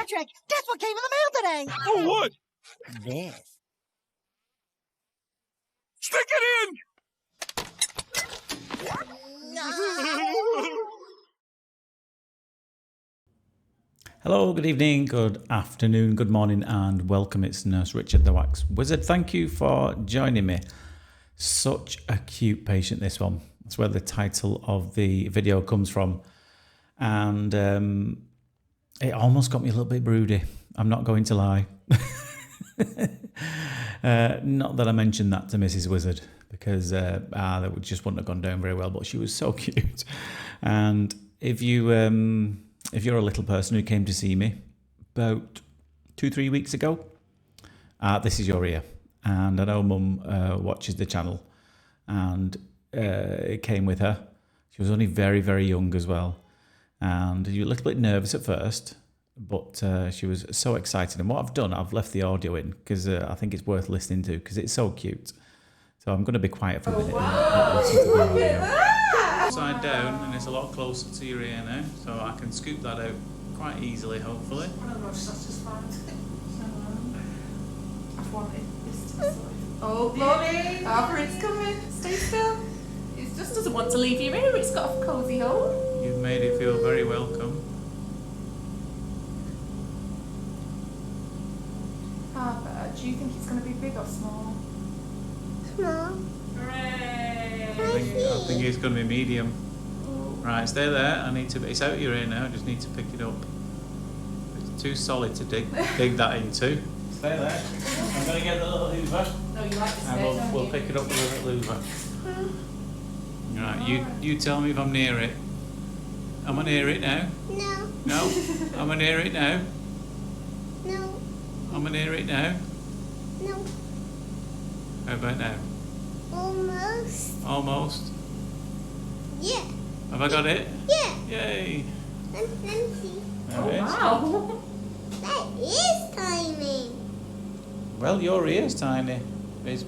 Patrick, guess what came in the mail today? Oh, what? This. Stick it in! Hello, good evening, good afternoon, good morning, and welcome. It's Nurse Richard, the Wax Wizard. Thank you for joining me. Such a cute patient, this one. That's where the title of the video comes from. And it almost got me a little bit broody. I'm not going to lie. Not that I mentioned that to Mrs. Wizard, because that just wouldn't have gone down very well, but she was so cute. And if you're a little person who came to see me about 2-3 weeks ago, this is your ear. And I know Mum watches the channel, and it came with her. She was only very, very young as well. And you were a little bit nervous at first, but she was so excited. And what I've done, I've left the audio in because I think it's worth listening to because it's so cute. So I'm going to be quiet for a minute. Wow. Look at that! Upside down, and it's a lot closer to your ear now, so I can scoop that out quite easily, hopefully. One of the most satisfying. I've wanted this to Oh, Molly! It's coming. Stay still. It just doesn't want to leave your room. It's got a cosy hole. You've made it feel very welcome. Do you think it's going to be big or small? Small. Hooray! I think it's going to be medium. Right, stay there. It's out of your ear now. I just need to pick it up. It's too solid to dig that into. Stay there. I'm going to get the little hoover. No, you like to And stay, we'll pick it up with a little hoover. Right, you tell me if I'm near it. Am I near it now? No. No? Am I near it now? No. Am I near it now? No. How about now? Almost. Almost. Yeah. Have I got it? Yeah. Yay! Let me see. There it is. Wow! That is tiny. Well, your ear's tiny. It's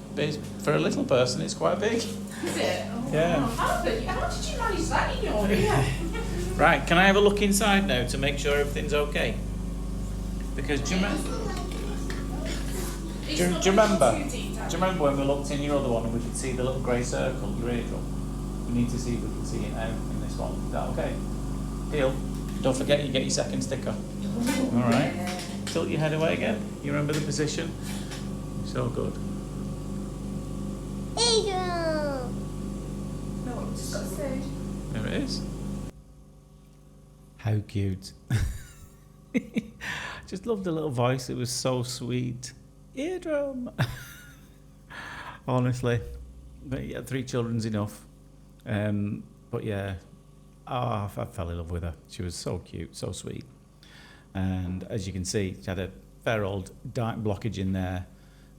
for a little person, it's quite big. Is it? Oh, Yeah. wow. How did you manage that in your ear? Right, can I have a look inside now to make sure everything's okay? Because do you remember when we looked in your other one and we could see the little grey circle, your eardrum? We need to see if we can see it now in this one. Is that okay? Deal. Don't forget you get your second sticker. Alright. Tilt your head away again. You remember the position? So good. Eardrum. No, it's just got to say. There it is. How cute. Just loved the little voice. It was so sweet. Eardrum. Honestly. But yeah, 3 children's enough. But yeah. I fell in love with her. She was so cute, so sweet. And as you can see, she had a fair old dark blockage in there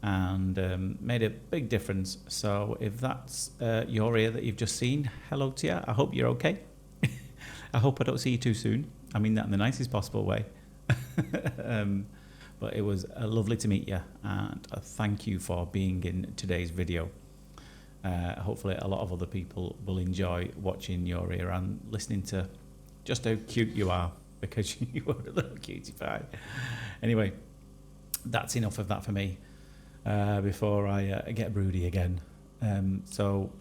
and made a big difference. So if that's your ear that you've just seen, hello to you. I hope you're okay. I hope I don't see you too soon. I mean that in the nicest possible way. But it was lovely to meet you, and thank you for being in today's video. Hopefully a lot of other people will enjoy watching your ear and listening to just how cute you are, because you are a little cutie pie. Anyway, that's enough of that for me before I get broody again. So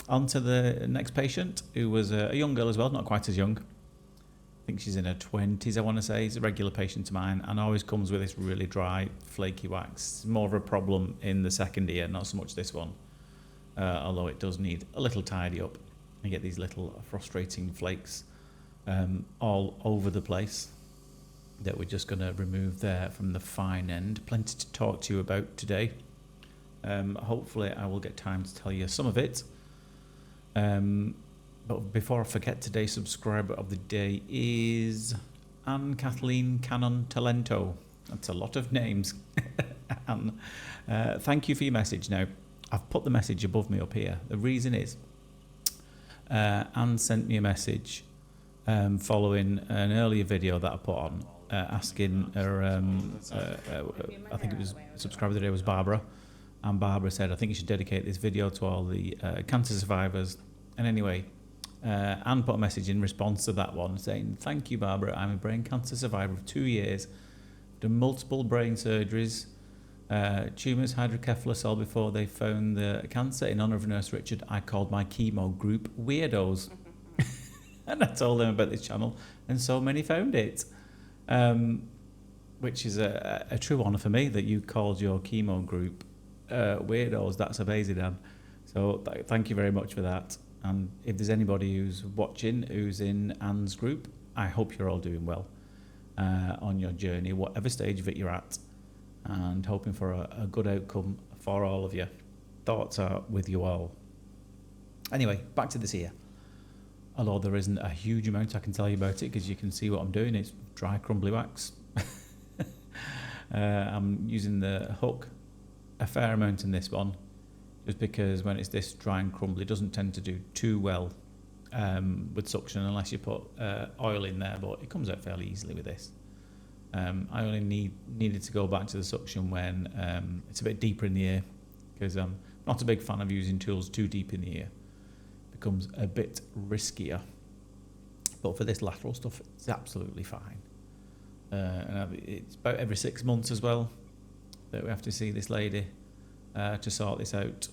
on to the next patient, who was a young girl as well, not quite as young. I think she's in her 20s, I want to say. She's a regular patient of mine and always comes with this really dry, flaky wax. It's more of a problem in the second ear, not so much this one. Although it does need a little tidy up. You get these little frustrating flakes all over the place that we're just going to remove there from the fine end. Plenty to talk to you about today. Hopefully I will get time to tell you some of it. But before I forget, today's subscriber of the day is Anne Kathleen Cannon Talento. That's a lot of names. Anne, thank you for your message. Now, I've put the message above me up here. The reason is Anne sent me a message following an earlier video that I put on asking her, I think it was subscriber of the day was Barbara, and Barbara said, I think you should dedicate this video to all the cancer survivors. And anyway, Anne put a message in response to that one saying, thank you, Barbara, I'm a brain cancer survivor of 2 years done multiple brain surgeries, tumours, hydrocephalus, all before they found the cancer. In honour of Nurse Richard, I called my chemo group Weirdos. And I told them about this channel, and so many found it. Which is a true honour for me that you called your chemo group Weirdos. That's amazing, Dan. So thank you very much for that. And if there's anybody who's watching who's in Anne's group, I hope you're all doing well on your journey, whatever stage of it you're at, and hoping for a good outcome for all of you. Thoughts are with you all. Anyway, back to this here. Although there isn't a huge amount I can tell you about it, because you can see what I'm doing. It's dry crumbly wax. I'm using the hook a fair amount in this one, just because when it's this dry and crumbly, it doesn't tend to do too well with suction unless you put oil in there, but it comes out fairly easily with this. I only needed to go back to the suction when it's a bit deeper in the ear, because I'm not a big fan of using tools too deep in the ear. It becomes a bit riskier. But for this lateral stuff, it's absolutely fine. And it's about every 6 months as well that we have to see this lady to sort this out.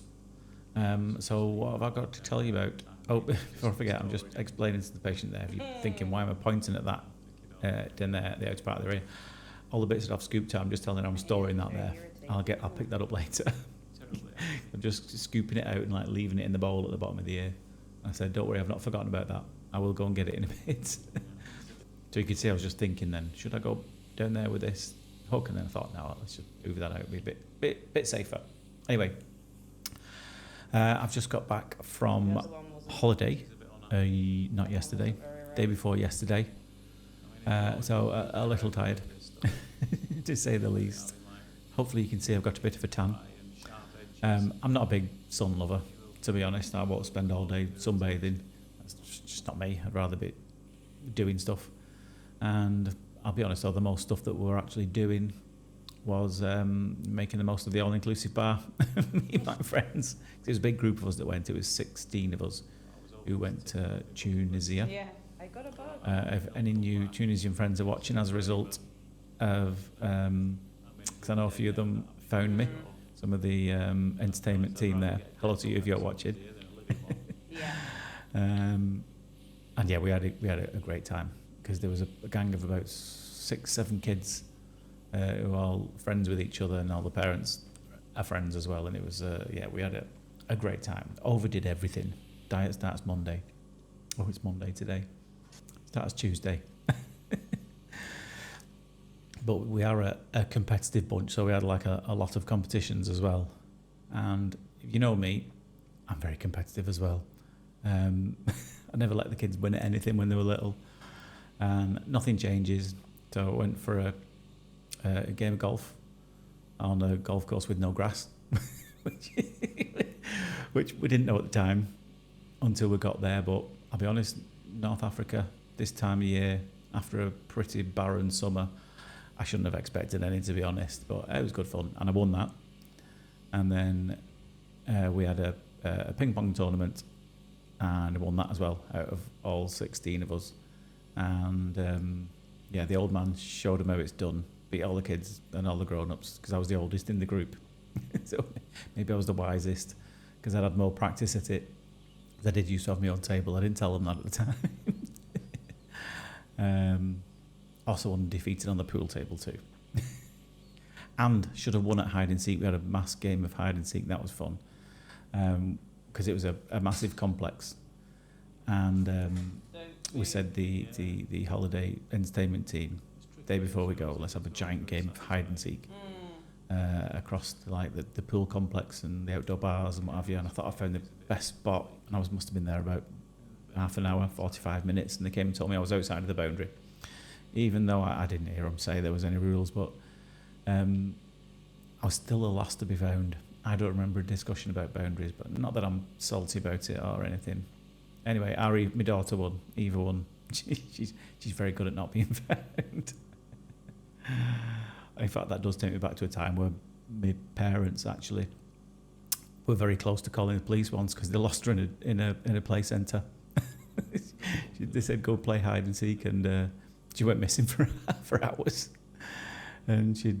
So what have I got to tell you about? Oh, before I forget, I'm just explaining to the patient there. If you're thinking, why am I pointing at that down there, the outer part of the ear? All the bits that I've scooped out, I'm just telling her I'm storing that there. I'll pick that up later. I'm just scooping it out and like leaving it in the bowl at the bottom of the ear. I said, don't worry, I've not forgotten about that. I will go and get it in a bit. So you can see I was just thinking then, should I go down there with this hook? And then I thought, no, let's just move that out, it'll be a bit safer. Anyway, I've just got back from holiday, not yesterday, day before yesterday. So a little tired, to say the least. Hopefully you can see I've got a bit of a tan. I'm not a big sun lover, to be honest. I won't spend all day sunbathing. That's just not me. I'd rather be doing stuff. And I'll be honest though, the most stuff that we're actually doing was making the most of the all-inclusive bar. Me and my friends. It was a big group of us that went. It was 16 of us who went to Tunisia. Yeah, I got a bug. If any new Tunisian friends are watching as a result of, because I know a few of them found me, some of the entertainment team there. Hello to you if you're watching. Yeah. And yeah, we had a great time, because there was a gang of about 6-7 kids who were all friends with each other, and all the parents are friends as well. And it was yeah, we had a great time. Overdid everything. Diet starts Monday. Oh, it's Monday today. Starts Tuesday. But we are a competitive bunch, so we had like a lot of competitions as well. And if you know me, I'm very competitive as well. I never let the kids win at anything when they were little, and nothing changes. So I went for a game of golf on a golf course with no grass, which we didn't know at the time until we got there. But I'll be honest, North Africa this time of year, after a pretty barren summer, I shouldn't have expected any, to be honest, but it was good fun, and I won that. And then we had a ping pong tournament, and I won that as well, out of all 16 of us. And yeah, the old man showed him how it's done, beat all the kids and all the grown-ups, because I was the oldest in the group. So maybe I was the wisest, because I'd had more practice at it. I did used to have my own table. I didn't tell them that at the time. Also undefeated on the pool table too. And should have won at hide and seek. We had a mass game of hide and seek. That was fun, because it was a massive complex. And we said the holiday entertainment team, day before we go, let's have a giant game of hide and seek across like the pool complex and the outdoor bars and what have you. And I thought I found the best spot, and I must have been there about half an hour, 45 minutes, and they came and told me I was outside of the boundary, even though I didn't hear them say there was any rules. But I was still the last to be found. I don't remember a discussion about boundaries, but not that I'm salty about it or anything. Anyway, Ari, my daughter won. Eva won. She's very good at not being found. In fact, that does take me back to a time where my parents actually were very close to calling the police once, because they lost her in a play centre. They said go play hide and seek, and she went missing for hours. and she'd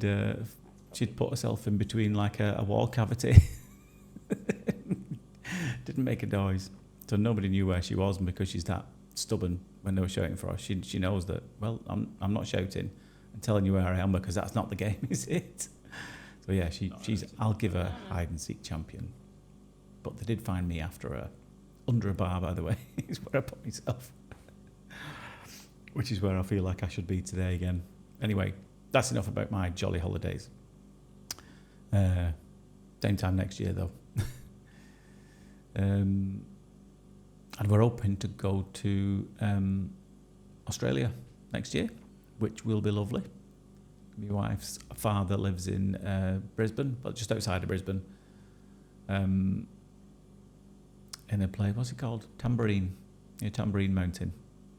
put herself in between like a wall cavity. Didn't make a noise, so nobody knew where she was. And because she's that stubborn, when they were shouting for her, she knows that. Well, I'm not shouting and telling you where I am, because that's not the game, is it? So yeah, she's. I'll give her hide and seek champion. But they did find me after her under a bar, by the way. Is where I put myself, which is where I feel like I should be today again. Anyway, that's enough about my jolly holidays. Same time next year, though. And we're hoping to go to Australia next year, which will be lovely. My wife's father lives in Brisbane, but just outside of Brisbane, in a place, what's it called? Tambourine, near Tambourine Mountain.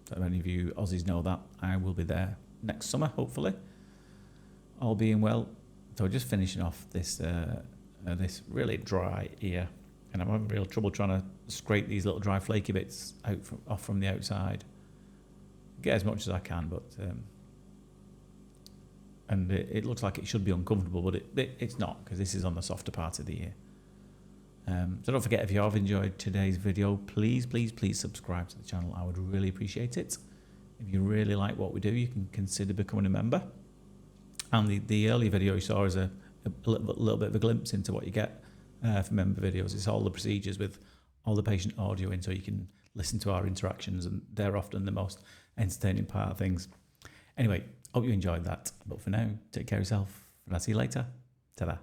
So if any of you Aussies know that, I will be there next summer, hopefully, all being well. So just finishing off this this really dry ear, and I'm having real trouble trying to scrape these little dry flaky bits off from the outside. Get as much as I can, but and it looks like it should be uncomfortable, but it's not, because this is on the softer part of the ear. So don't forget, if you have enjoyed today's video, please subscribe to the channel. I would really appreciate it. If you really like what we do, you can consider becoming a member. And the earlier video you saw is a little bit of a glimpse into what you get for member videos. It's all the procedures with all the patient audio in, so you can listen to our interactions, and they're often the most entertaining part of things. Anyway, hope you enjoyed that. But for now, take care of yourself, and I'll see you later. Ta-da.